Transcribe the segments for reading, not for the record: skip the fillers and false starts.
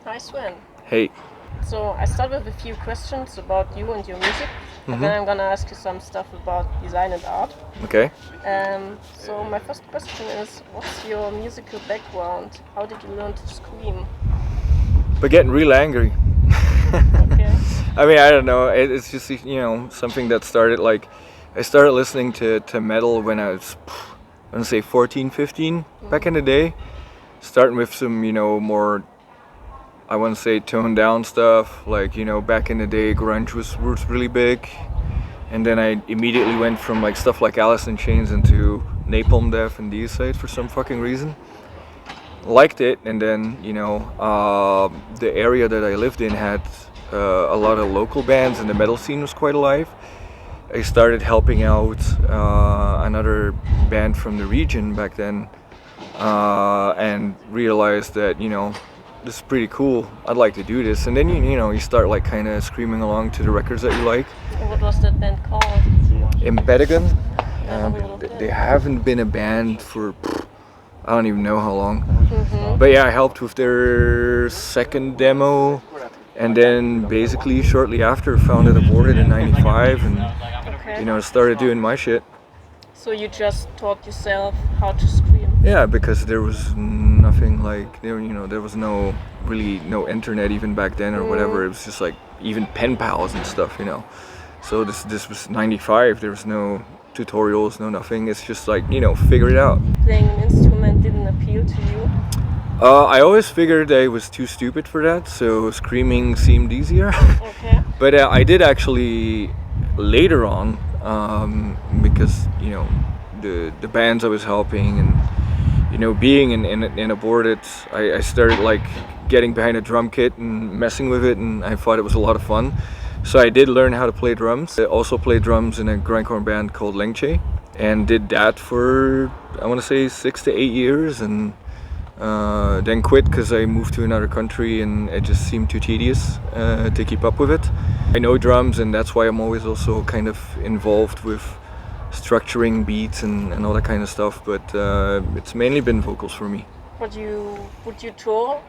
Hi Sven. Hey. So I start with a few questions about you and your music, and then I'm gonna ask you some stuff about design and art. Okay. So my first question is, what's your musical background? How did you learn to scream? But getting real angry. Okay. I mean, I don't know. It's just, something that started I started listening to metal when I was, I want to say 14, 15 back in the day. Starting with some, more, I want to say toned down stuff. Like, back in the day, grunge was really big. And then I immediately went from stuff like Alice in Chains into Napalm Death and Deicide for some fucking reason. Liked it, and then the area that I lived in had a lot of local bands, and the metal scene was quite alive. I started helping out another band from the region back then, and realized that this is pretty cool. I'd like to do this, and then you start kind of screaming along to the records that you like. What was that band called? Aborted. Aborted. They haven't been a band for I don't even know how long. But yeah, I helped with their second demo, and then basically shortly after founded Aborted in '95, and started doing my shit. So you just taught yourself how to scream? Yeah, because there was nothing there was no internet even back then or whatever. It was just even pen pals and stuff, So this was '95. There was no tutorials, no nothing. It's just figure it out. Playing an instrument didn't appeal to you? I always figured I was too stupid for that, so screaming seemed easier. Okay. But I did actually later on, because the bands I was helping and being in Aborted, I started getting behind a drum kit and messing with it, and I thought it was a lot of fun. So I did learn how to play drums. I also played drums in a grindcore band called Lengche, and did that for I want to say 6 to 8 years, and then quit because I moved to another country and it just seemed too tedious to keep up with it. I know drums, and that's why I'm always also kind of involved with structuring beats and all that kind of stuff, but it's mainly been vocals for me. Would you tour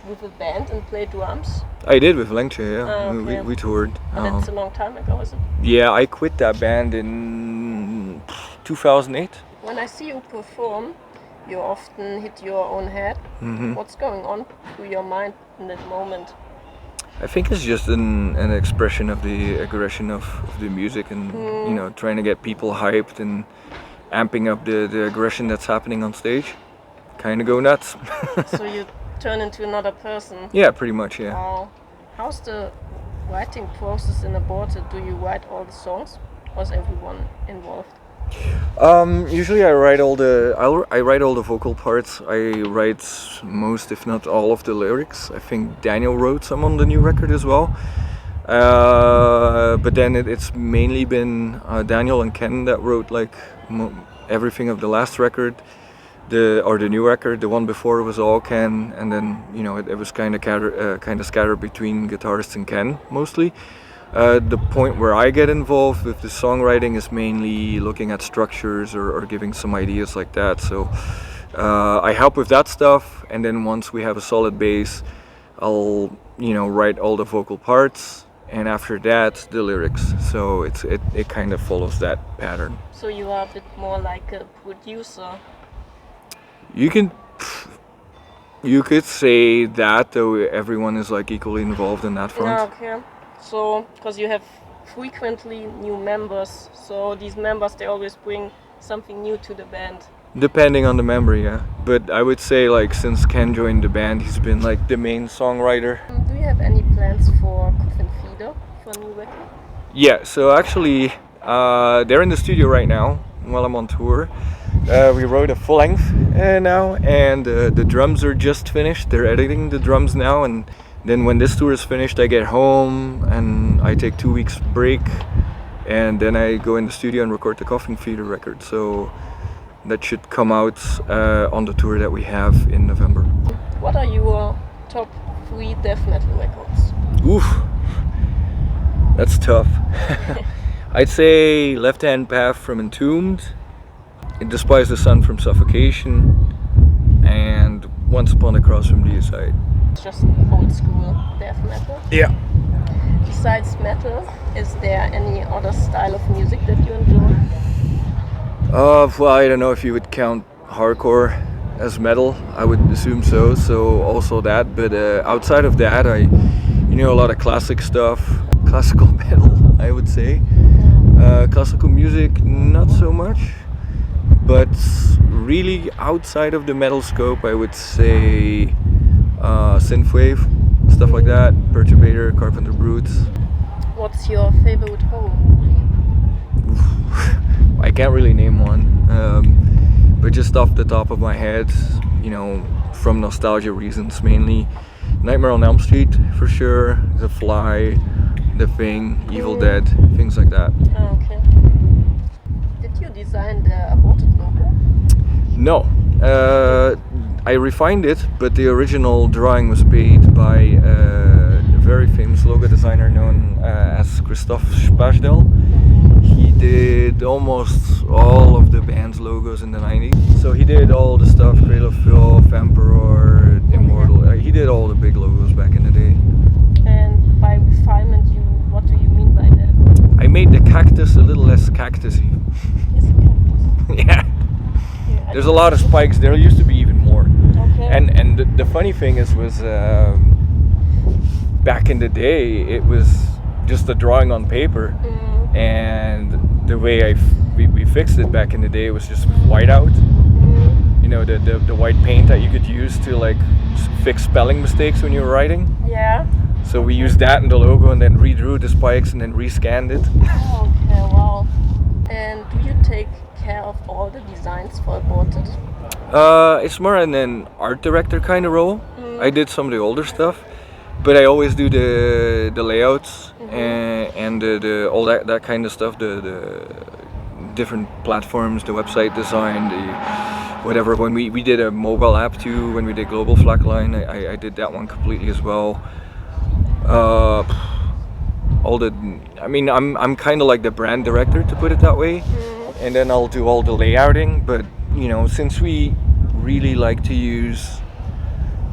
with a band and play drums? I did with Lengche, yeah. Okay. We toured. But that's a long time ago, is it? Yeah, I quit that band in 2008. When I see you perform, you often hit your own head. What's going on through your mind in that moment? I think it's just an expression of the aggression of the music, and trying to get people hyped and amping up the aggression that's happening on stage. Kind of go nuts. So you turn into another person? Yeah, pretty much, yeah. Wow. How's the writing process in Aborted? Do you write all the songs, or is everyone involved? Usually I write all the vocal parts. I write most, if not all, of the lyrics. I think Daniel wrote some on the new record as well. But then it's mainly been Daniel and Ken that wrote everything of the last record, the new record. The one before was all Ken, and then it was kind of scattered between guitarists and Ken mostly. The point where I get involved with the songwriting is mainly looking at structures or giving some ideas like that. So I help with that stuff, and then once we have a solid base, I'll write all the vocal parts, and after that the lyrics. So it kind of follows that pattern. So you are a bit more like a producer. You could say that, though everyone is equally involved in that front. Okay. So, because you have frequently new members, so these members, they always bring something new to the band. Depending on the member, yeah. But I would say since Ken joined the band, he's been the main songwriter. Do you have any plans for Coffin for a new record? Yeah, so actually they're in the studio right now while I'm on tour. We wrote a full length now, and the drums are just finished. They're editing the drums now, and then when this tour is finished, I get home and I take 2 weeks break, and then I go in the studio and record the Coffin record. So that should come out on the tour that we have in November. What are your top 3 death metal records? Oof, that's tough. I'd say Left Hand Path from Entombed, Despise the Sun from Suffocation, and Once Upon a Cross from Deicide. Just old school death metal. Yeah. Besides metal, is there any other style of music that you enjoy? Well, I don't know if you would count hardcore as metal. I would assume so. So also that, but outside of that, a lot of classic stuff, classical metal, I would say. Classical music, not so much. But really, outside of the metal scope, I would say synthwave, stuff like that. Perturbator, Carpenter Brute. What's your favorite horror movie? I can't really name one, but just off the top of my head, from nostalgia reasons mainly, Nightmare on Elm Street for sure, The Fly, The Thing, Evil Dead, things like that. Oh, okay. Did you design the Aborted logo? No, I refined it, but the original drawing was made by a very famous logo designer known as Christophe Spasdel. He did almost all of the band's logos in the 90s. So he did all the stuff, Cradle of Filth, Emperor, Immortal. He did all the big logos back in the day. And by refinement, what do you mean by that? I made the cactus a little less cactusy. Yes, a cactus. Yeah. There's a lot of spikes. There used to be even more. Okay. And the funny thing was back in the day, it was just a drawing on paper. And the way we fixed it back in the day, it was just whiteout. The white paint that you could use to like fix spelling mistakes when you were writing. Yeah. So we used that in the logo and then redrew the spikes and then rescanned it. Okay, wow. And do you take care of all the designs for Aborted? It's more an art director kind of role. I did some of the older stuff, but I always do the layouts and the all that kind of stuff. The different platforms, the website design, the whatever. When we did a mobile app too, when we did Global Flatline, I did that one completely as well. I'm kind of like the brand director, to put it that way, and then I'll do all the layouting. But since we really like to use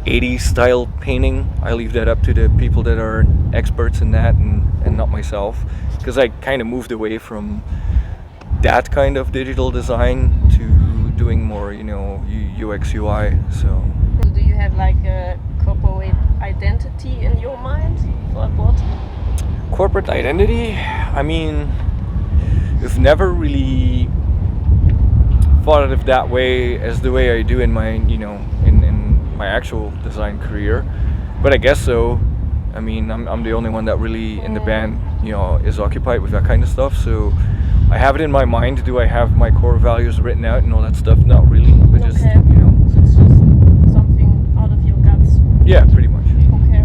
80s style painting, I leave that up to the people that are experts in that and not myself, because I kind of moved away from that kind of digital design to doing more UX UI. So do you have like a corporate identity in your mind for Aborted? Corporate identity, I've never really thought of it that way as the way I do in my in my actual design career, but I guess so. I'm the only one that really in the band is occupied with that kind of stuff, so I have it in my mind. Do I have my core values written out and all that stuff? Not really, but just So it's just something out of your guts. Yeah, pretty much. Okay.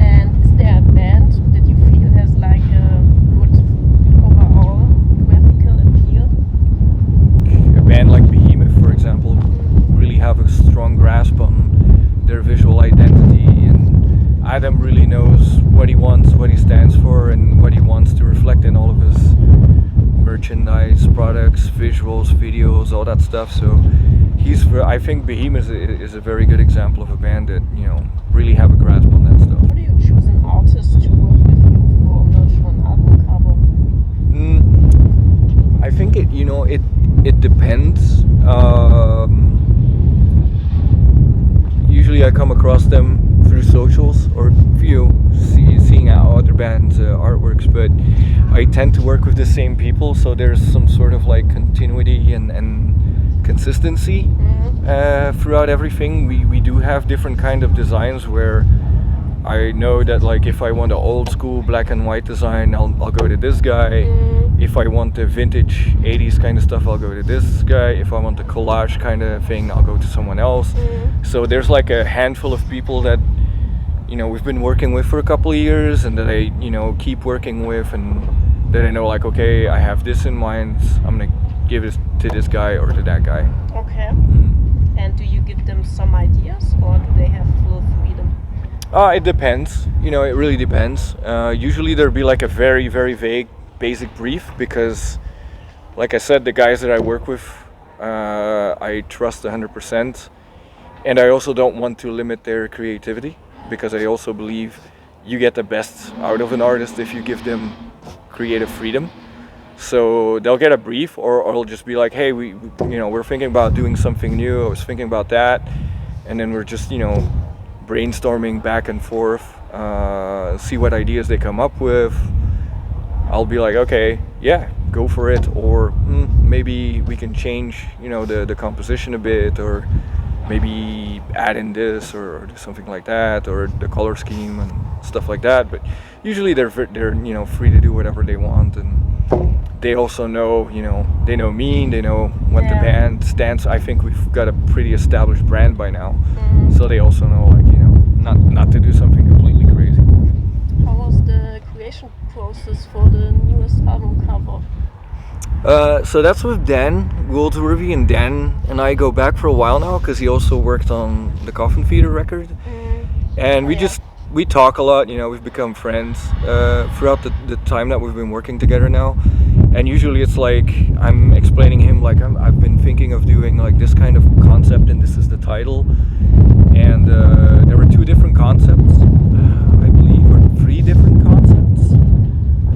And is there a band that you feel has like a good overall graphical appeal? A band like Behemoth, for example, really have a strong grasp on their visual identity, and Adam really knows what he wants, what he stands for, and what he wants to reflect in all of his merchandise, products, visuals, videos, all that stuff. So I think Behemoth is a very good example of a band that really have a grasp on that stuff. How do you choose an artist to work with you for merch or an album cover? I think it depends. Usually I come across them through socials or seeing how other bands' artworks, but I tend to work with the same people, so there's some sort of like continuity and consistency throughout everything. We do have different kind of designs where I know that like if I want an old school black and white design, I'll go to this guy. If I want the vintage 80s kind of stuff, I'll go to this guy. If I want the collage kind of thing, I'll go to someone else. So there's like a handful of people that we've been working with for a couple of years, and that I keep working with, and that I know like, okay, I have this in mind, I'm gonna give it to this guy or to that guy. Okay. And do you give them some ideas, or do they have full freedom? It depends. It really depends. Usually there'll be like a very, very vague basic brief, because like I said, the guys that I work with, I trust 100%, and I also don't want to limit their creativity. because I also believe you get the best out of an artist if you give them creative freedom. So they'll get a brief, or it'll just be like, hey, we're thinking about doing something new. I was thinking about that, and then we're just brainstorming back and forth, see what ideas they come up with. I'll be like, okay, yeah, go for it, or maybe we can change, the composition a bit, or maybe add in this or do something like that, or the color scheme and stuff like that. But usually they're free to do whatever they want, and they also know, they know me, they know what the band stands. I think we've got a pretty established brand by now, so they also know, like, not to do something completely crazy. How was the creation process for the newest album cover? So that's with Dan Goldsworthy, and Dan and I go back for a while now because he also worked on the Coffin Feeder record, and we talk a lot. We've become friends throughout the time that we've been working together now. And usually it's like I'm explaining him, like, I've been thinking of doing like this kind of concept, and this is the title. And there were 2 different concepts, I believe, or 3 different concepts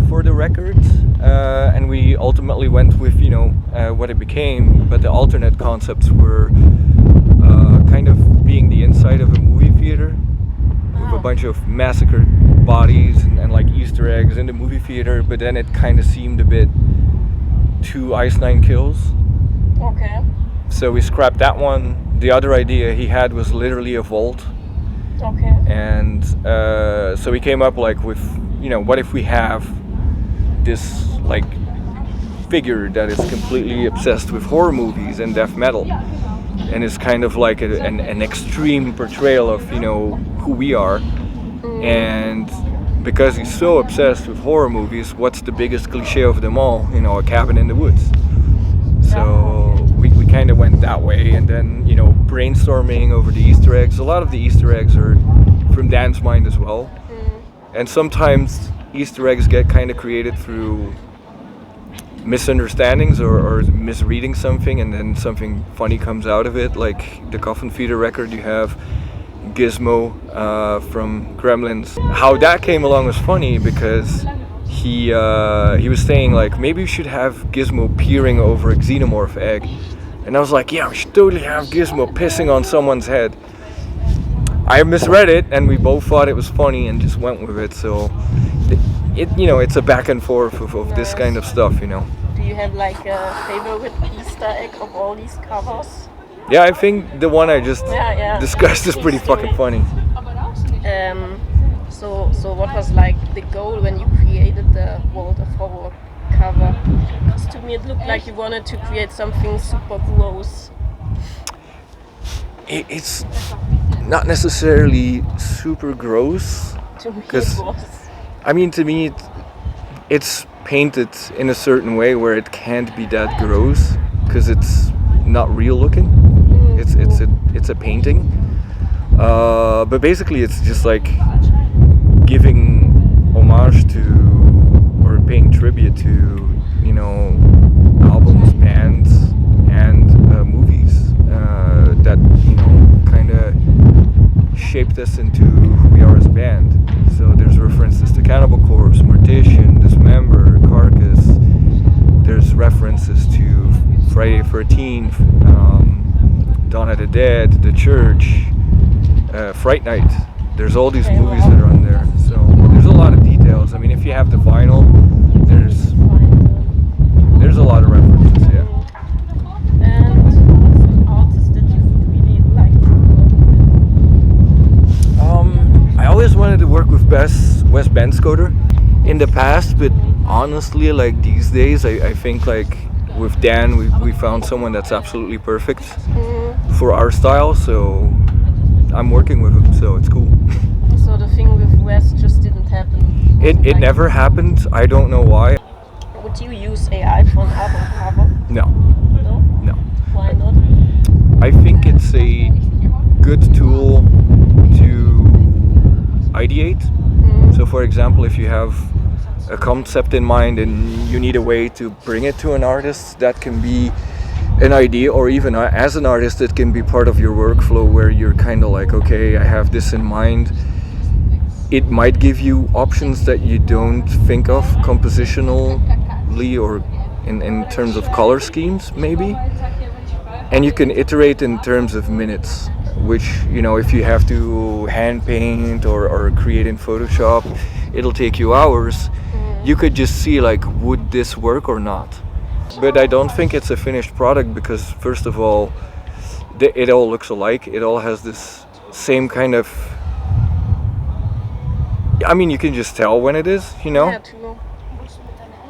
for the record. And we ultimately went with what it became, but the alternate concepts were kind of being the inside of a movie theater with a bunch of massacred bodies and like Easter eggs in the movie theater, but then it kind of seemed a bit too Ice Nine Kills. Okay. So we scrapped that one. The other idea he had was literally a vault. Okay. And so we came up like with, what if we have this like figure that is completely obsessed with horror movies and death metal, and is kind of like an extreme portrayal of who we are. And because he's so obsessed with horror movies, what's the biggest cliche of them all? A cabin in the woods. So we kind of went that way, and then brainstorming over the Easter eggs. A lot of the Easter eggs are from Dan's mind as well, and sometimes Easter eggs get kind of created through misunderstandings or misreading something, and then something funny comes out of it. Like the Coffin Feeder record, you have Gizmo from Gremlins. How that came along was funny because he was saying like, maybe we should have Gizmo peering over a xenomorph egg, and I was like, yeah, we should totally have Gizmo pissing on someone's head. I misread it, and we both thought it was funny and just went with it. So it's a back and forth of this kind of stuff. Do you have like a favorite Easter egg of all these covers? Yeah, I think the one I just discussed is pretty fucking funny. So what was like the goal when you created the World of Horror cover? Because to me it looked like you wanted to create something super gross. It's not necessarily super gross. To me it was. I mean, to me it's painted in a certain way where it can't be that gross because it's not real looking. It's a painting, but basically it's just like giving homage to, or paying tribute to, albums, bands, and movies that kind of shaped us into who we are as a band. So there's references to Cannibal Corpse, Mortician, Dismember, Carcass. There's references to Friday the 13th, Dawn of the Dead, The Church, Fright Night. There's all these movies that are on there. So there's a lot of details. I mean, if you have the vinyl, there's a lot of references, yeah. And what's an artist that you really like to work with? I always wanted to work with Wes Benscoter in the past, but honestly, like these days, I think like with Dan, we found someone that's absolutely perfect for our style. So I'm working with him, so it's cool. So the thing with Wes just didn't happen. It never happened. I don't know why. Would you use AI for an album cover? No. No? No. Why not? I think it's a good tool to ideate. So for example, if you have a concept in mind and you need a way to bring it to an artist, that can be an idea, or even as an artist it can be part of your workflow where you're kind of like, okay, I have this in mind, it might give you options that you don't think of compositionally or in terms of color schemes, maybe. And you can iterate in terms of minutes, which, you know, if you have to hand paint or create in Photoshop, it'll take you hours. You could just see, like, would this work or not? But I don't think it's a finished product because, first of all, it all looks alike. It all has this same kind of... I mean, you can just tell when it is, you know? Yeah, true.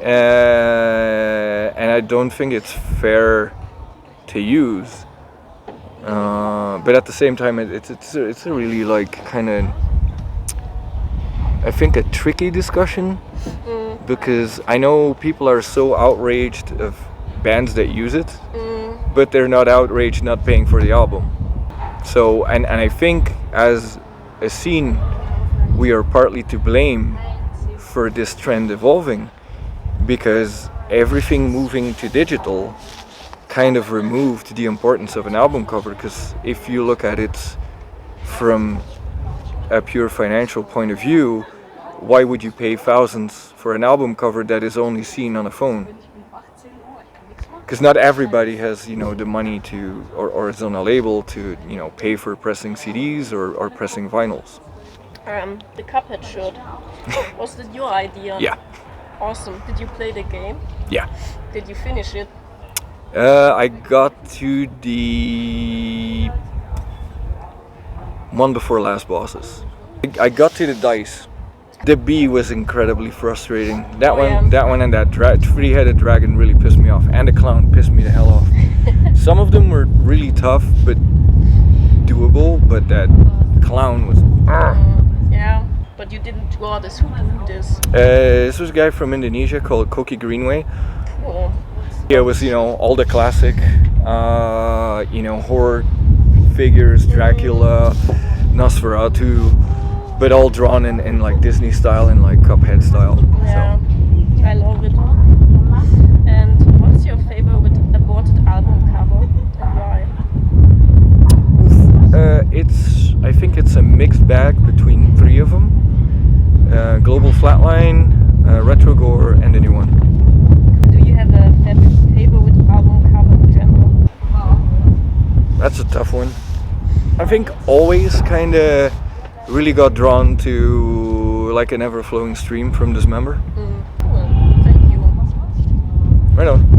And I don't think it's fair to use. But at the same time, it's a really, like, kind of... I think a tricky discussion. Because I know people are so outraged of bands that use it, but they're not outraged not paying for the album. So, and I think as a scene, we are partly to blame for this trend evolving, because everything moving to digital kind of removed the importance of an album cover. Because if you look at it from a pure financial point of view, why would you pay thousands for an album cover that is only seen on a phone? Because not everybody has, you know, the money to, or is on a label to, you know, pay for pressing CDs or pressing vinyls. The Cuphead shirt, was that your idea? Yeah. Awesome. Did you play the game? Yeah. Did you finish it? I got to the one before last bosses. I got to the dice. The bee was incredibly frustrating. That one and that three-headed dragon really pissed me off, and the clown pissed me the hell off. Some of them were really tough but doable, but that clown was... Yeah, but you didn't draw this. Who drew this? This was a guy from Indonesia called Koki Greenway. Cool. Yeah, it was, you know, all the classic, you know, horror figures, Dracula, Nosferatu, but all drawn in like Disney style and like Cuphead style. Yeah, so. I love it. And what's your favorite Aborted album cover and why? I think it's a mixed bag between three of them: Global Flatline, Retro Gore, and the new one. Do you have a favorite album cover in general? That's a tough one. I think Always kind of really got drawn to like an ever-flowing stream from Dismember. Cool, thank you. Right on.